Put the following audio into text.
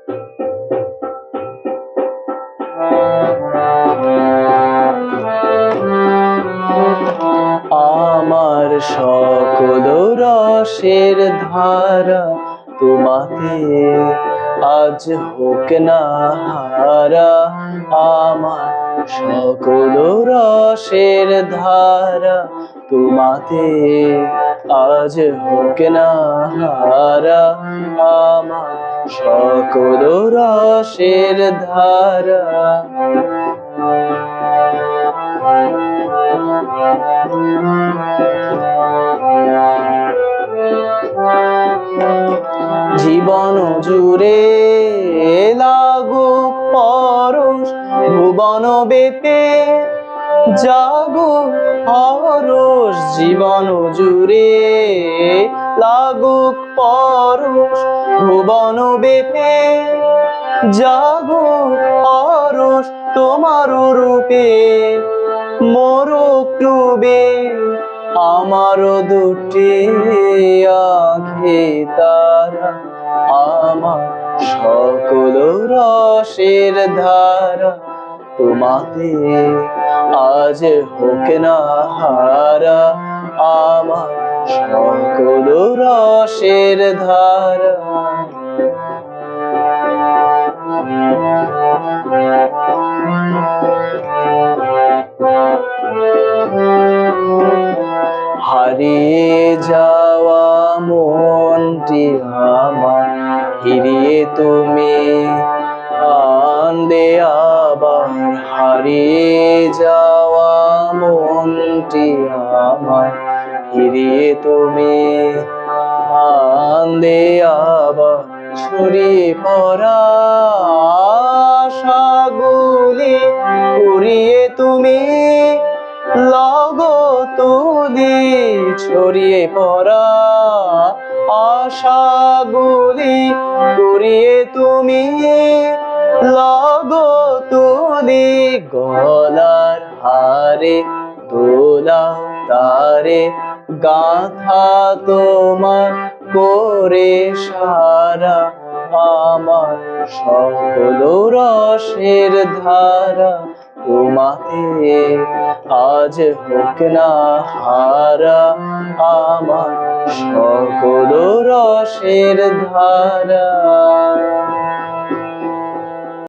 আমার সকল রসের ধারা তোমাতে আজ হোক না হারা। আমার সকল রসের ধারা তোমাতে আজ হোক না হারা। আমার সকল রসের ধারা। জীবন জুড়ে লাগুক পরশ ভুবন বেপে জাগুক হরষ। জীবন জুড়ে লাগুক পরশ ভুবন বেপে জাগুক হরষ। তোমার রূপে মোরক ডুবে আমার দুটি আঁখে তারা। আমার সকল রসের ধারা তোমাতে আজ হোক না হারা। আমার সকল রসের ধারা। হারিয়ে যাওয়া মনটি আমার ফিরিয়ে তুমি আনবে আবার। হারিয়ে যাওয়া মনটি আমার ফিরিয়ে তুমি আনবে আবার। ছড়িয়ে পড়া আশাগুলি পুড়িয়ে তুমি লাগো তুলি। ছড়িয়ে পড়া আশাগুলি পুড়িয়ে তুমি লাগো তুলি। গলার হারে দোলা তারে গাঁথা তোমার করে সারা। আমার সকল রসের ধারা তোমাতে আজ হোক না হারা। আমার সকল রসের ধারা।